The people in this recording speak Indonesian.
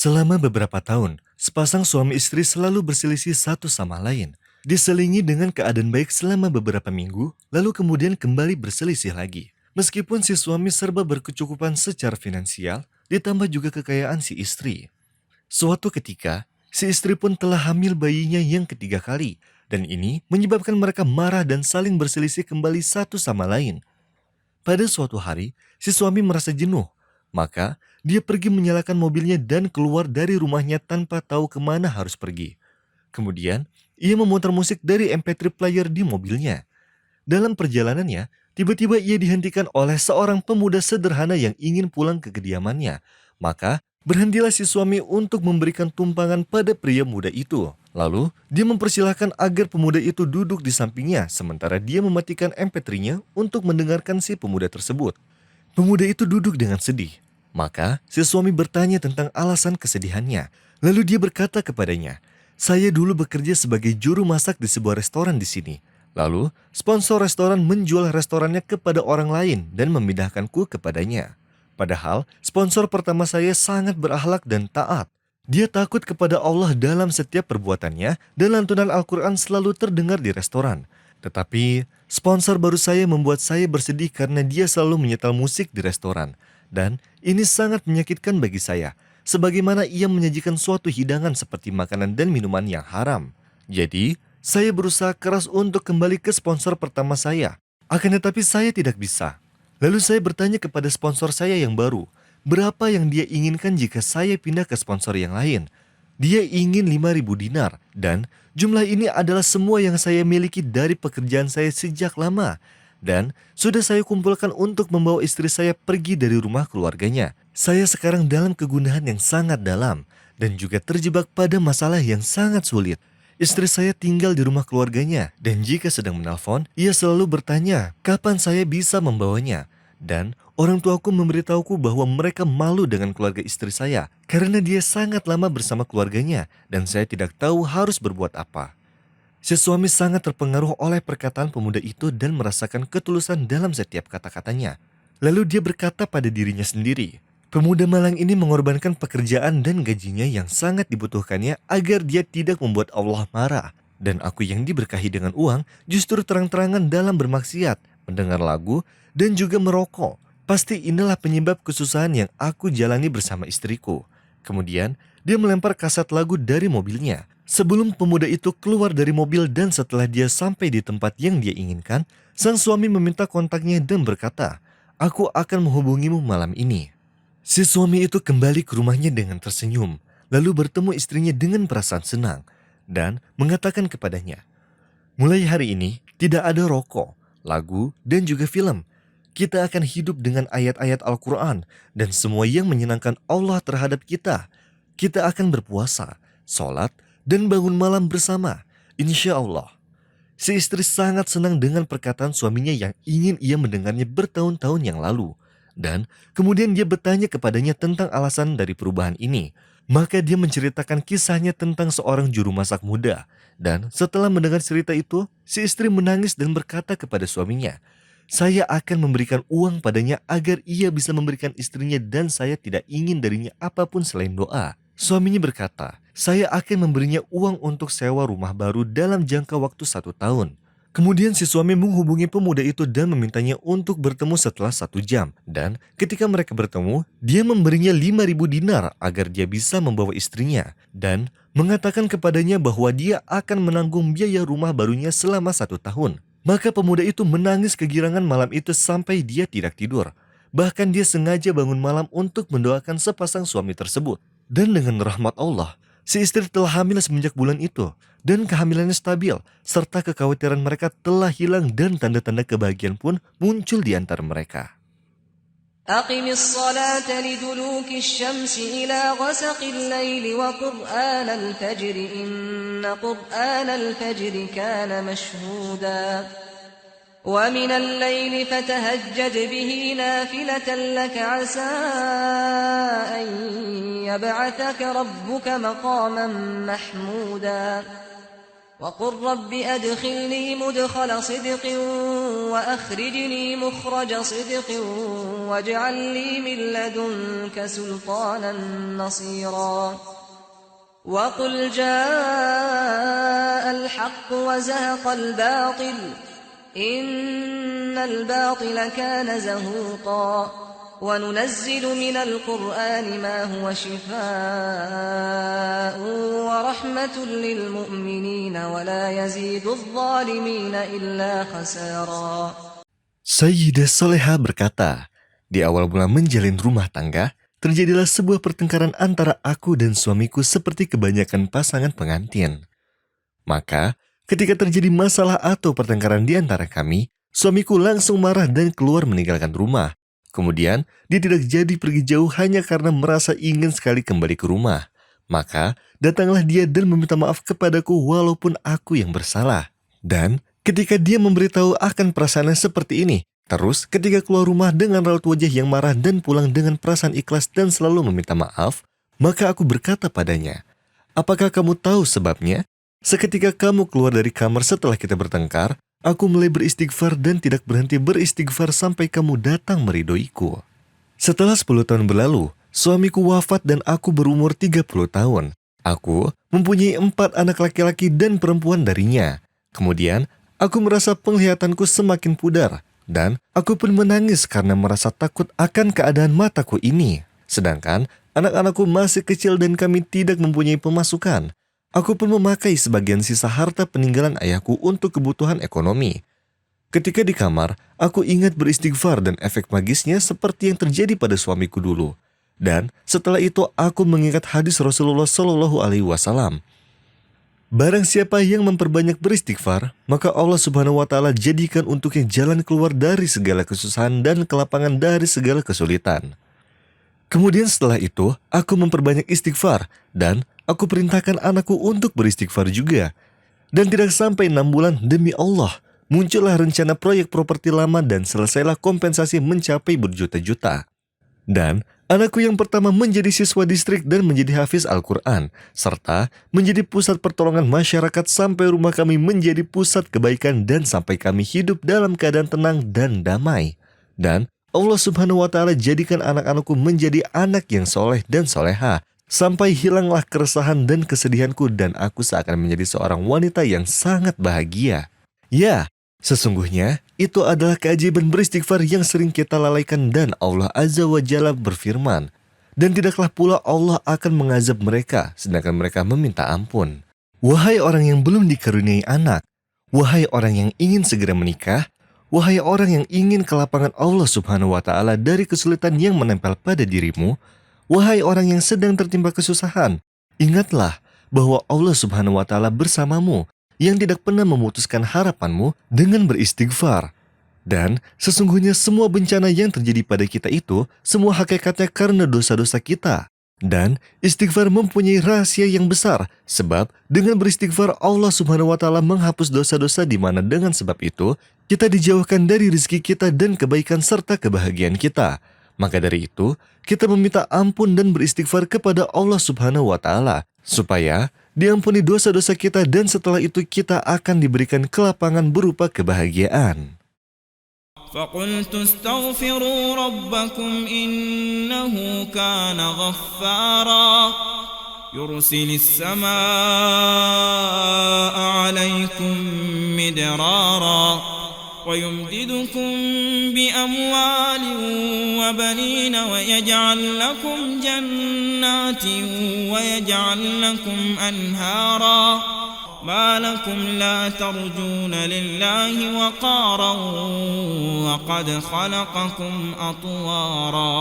Selama beberapa tahun, sepasang suami istri selalu berselisih satu sama lain. Diselingi dengan keadaan baik selama beberapa minggu, lalu kemudian kembali berselisih lagi. Meskipun si suami serba berkecukupan secara finansial, ditambah juga kekayaan si istri. Suatu ketika, si istri pun telah hamil bayinya yang ketiga kali, dan ini menyebabkan mereka marah dan saling berselisih kembali satu sama lain. Pada suatu hari, si suami merasa jenuh. Maka, dia pergi menyalakan mobilnya dan keluar dari rumahnya tanpa tahu kemana harus pergi. Kemudian, ia memutar musik dari MP3 player di mobilnya. Dalam perjalanannya, tiba-tiba ia dihentikan oleh seorang pemuda sederhana yang ingin pulang ke kediamannya. Maka, berhentilah si suami untuk memberikan tumpangan pada pria muda itu. Lalu, dia mempersilahkan agar pemuda itu duduk di sampingnya sementara dia mematikan MP3-nya untuk mendengarkan si pemuda tersebut. Pemuda itu duduk dengan sedih. Maka, si suami bertanya tentang alasan kesedihannya. Lalu dia berkata kepadanya, "Saya dulu bekerja sebagai juru masak di sebuah restoran di sini. Lalu, sponsor restoran menjual restorannya kepada orang lain dan memindahkanku kepadanya. Padahal, sponsor pertama saya sangat berakhlak dan taat. Dia takut kepada Allah dalam setiap perbuatannya dan lantunan Al-Quran selalu terdengar di restoran. Tetapi, sponsor baru saya membuat saya bersedih karena dia selalu menyetel musik di restoran. Dan ini sangat menyakitkan bagi saya, sebagaimana ia menyajikan suatu hidangan seperti makanan dan minuman yang haram. Jadi, saya berusaha keras untuk kembali ke sponsor pertama saya. Akan tetapi saya tidak bisa. Lalu saya bertanya kepada sponsor saya yang baru, berapa yang dia inginkan jika saya pindah ke sponsor yang lain. Dia ingin 5.000 dinar, dan jumlah ini adalah semua yang saya miliki dari pekerjaan saya sejak lama. Dan sudah saya kumpulkan untuk membawa istri saya pergi dari rumah keluarganya. Saya sekarang dalam kegundahan yang sangat dalam, dan juga terjebak pada masalah yang sangat sulit. Istri saya tinggal di rumah keluarganya, dan jika sedang menelpon, ia selalu bertanya kapan saya bisa membawanya. Dan orang tuaku memberitahuku bahwa mereka malu dengan keluarga istri saya karena dia sangat lama bersama keluarganya dan saya tidak tahu harus berbuat apa. Si suami sangat terpengaruh oleh perkataan pemuda itu dan merasakan ketulusan dalam setiap kata-katanya. Lalu dia berkata pada dirinya sendiri, pemuda malang ini mengorbankan pekerjaan dan gajinya yang sangat dibutuhkannya agar dia tidak membuat Allah marah. Dan aku yang diberkahi dengan uang justru terang-terangan dalam bermaksiat, mendengar lagu, dan juga merokok. Pasti inilah penyebab kesusahan yang aku jalani bersama istriku. Kemudian, dia melempar kaset lagu dari mobilnya. Sebelum pemuda itu keluar dari mobil dan setelah dia sampai di tempat yang dia inginkan, sang suami meminta kontaknya dan berkata, "Aku akan menghubungimu malam ini." Si suami itu kembali ke rumahnya dengan tersenyum, lalu bertemu istrinya dengan perasaan senang, dan mengatakan kepadanya, "Mulai hari ini, tidak ada rokok, lagu, dan juga film. Kita akan hidup dengan ayat-ayat Al-Quran dan semua yang menyenangkan Allah terhadap kita. Kita akan berpuasa, sholat, dan bangun malam bersama. Insya Allah." Si istri sangat senang dengan perkataan suaminya yang ingin ia mendengarnya bertahun-tahun yang lalu. Dan kemudian dia bertanya kepadanya tentang alasan dari perubahan ini. Maka dia menceritakan kisahnya tentang seorang juru masak muda. Dan setelah mendengar cerita itu, si istri menangis dan berkata kepada suaminya, "Saya akan memberikan uang padanya agar ia bisa memberikan istrinya dan saya tidak ingin darinya apapun selain doa." Suaminya berkata, "Saya akan memberinya uang untuk sewa rumah baru dalam jangka waktu 1 tahun." Kemudian si suami menghubungi pemuda itu dan memintanya untuk bertemu setelah 1 jam. Dan ketika mereka bertemu, dia memberinya 5.000 dinar agar dia bisa membawa istrinya. Dan mengatakan kepadanya bahwa dia akan menanggung biaya rumah barunya selama 1 tahun. Maka pemuda itu menangis kegirangan malam itu sampai dia tidak tidur. Bahkan dia sengaja bangun malam untuk mendoakan sepasang suami tersebut. Dan dengan rahmat Allah, si istri telah hamil semenjak bulan itu. Dan kehamilannya stabil, serta kekhawatiran mereka telah hilang dan tanda-tanda kebahagiaan pun muncul di antara mereka. أقم الصلاة لدلوك الشمس إلى غسق الليل وقرآن الفجر إن قرآن الفجر كان مشهودا ومن الليل فتهجد به نافلة لك عسى أن يبعثك ربك مقاما محمودا وقل رب أدخلني مدخل صدق وأخرجني مخرج صدق واجعل لي من لدنك سلطانا نصيرا وقل جاء الحق وزهق الباطل إن الباطل كان زهوقا وننزل من القرآن ما هو شفاء ورحمة للمؤمنين ولا يزيد الظالمين إلا خسارا. Sayyidah Soleha berkata, di awal mula menjalin rumah tangga, terjadilah sebuah pertengkaran antara aku dan suamiku seperti kebanyakan pasangan pengantin. Maka, ketika terjadi masalah atau pertengkaran di antara kami, suamiku langsung marah dan keluar meninggalkan rumah. Kemudian, dia tidak jadi pergi jauh hanya karena merasa ingin sekali kembali ke rumah. Maka, datanglah dia dan meminta maaf kepadaku walaupun aku yang bersalah. Dan, ketika dia memberitahu akan perasaannya seperti ini, terus ketika keluar rumah dengan raut wajah yang marah dan pulang dengan perasaan ikhlas dan selalu meminta maaf, maka aku berkata padanya, "Apakah kamu tahu sebabnya? Seketika kamu keluar dari kamar setelah kita bertengkar, aku mulai beristighfar dan tidak berhenti beristighfar sampai kamu datang meridhoiku." Setelah 10 tahun berlalu, suamiku wafat dan aku berumur 30 tahun. Aku mempunyai 4 anak laki-laki dan perempuan darinya. Kemudian, aku merasa penglihatanku semakin pudar, dan aku pun menangis karena merasa takut akan keadaan mataku ini. Sedangkan, anak-anakku masih kecil dan kami tidak mempunyai pemasukan. Aku pun memakai sebagian sisa harta peninggalan ayahku untuk kebutuhan ekonomi. Ketika di kamar, aku ingat beristighfar dan efek magisnya seperti yang terjadi pada suamiku dulu. Dan setelah itu aku mengingat hadis Rasulullah Shallallahu Alaihi Wasallam. Barang siapa yang memperbanyak beristighfar, maka Allah Subhanahu Wa Taala jadikan untuknya jalan keluar dari segala kesusahan dan kelapangan dari segala kesulitan. Kemudian setelah itu, aku memperbanyak istighfar dan aku perintahkan anakku untuk beristighfar juga. Dan tidak sampai 6 bulan, demi Allah, muncullah rencana proyek properti lama dan selesailah kompensasi mencapai berjuta-juta. Dan anakku yang pertama menjadi siswa distrik dan menjadi hafiz Al-Quran, serta menjadi pusat pertolongan masyarakat sampai rumah kami menjadi pusat kebaikan dan sampai kami hidup dalam keadaan tenang dan damai. Dan Allah Subhanahu Wa Taala jadikan anak-anakku menjadi anak yang soleh dan soleha, sampai hilanglah keresahan dan kesedihanku dan aku seakan menjadi seorang wanita yang sangat bahagia. Ya, sesungguhnya itu adalah keajaiban beristighfar yang sering kita lalaikan dan Allah Azza wa Jalla berfirman, dan tidaklah pula Allah akan mengazab mereka sedangkan mereka meminta ampun. Wahai orang yang belum dikaruniai anak, wahai orang yang ingin segera menikah, wahai orang yang ingin kelapangan Allah Subhanahu wa Ta'ala dari kesulitan yang menempel pada dirimu, wahai orang yang sedang tertimpa kesusahan, ingatlah bahwa Allah Subhanahu wa Ta'ala bersamamu, yang tidak pernah memutuskan harapanmu dengan beristighfar. Dan sesungguhnya semua bencana yang terjadi pada kita itu, semua hakikatnya karena dosa-dosa kita. Dan istighfar mempunyai rahasia yang besar, sebab dengan beristighfar Allah Subhanahu wa Ta'ala menghapus dosa-dosa di mana dengan sebab itu kita dijauhkan dari rezeki kita dan kebaikan serta kebahagiaan kita. Maka dari itu, kita meminta ampun dan beristighfar kepada Allah Subhanahu wa Ta'ala supaya diampuni dosa-dosa kita dan setelah itu kita akan diberikan kelapangan berupa kebahagiaan. فقلت استغفروا ربكم إنه كان غفارا يرسل السماء عليكم مدرارا ويمددكم بأموال وبنين ويجعل لكم جنات ويجعل لكم أنهارا ما لكم لا ترجون لله وقارا وقد خلقكم أطوارا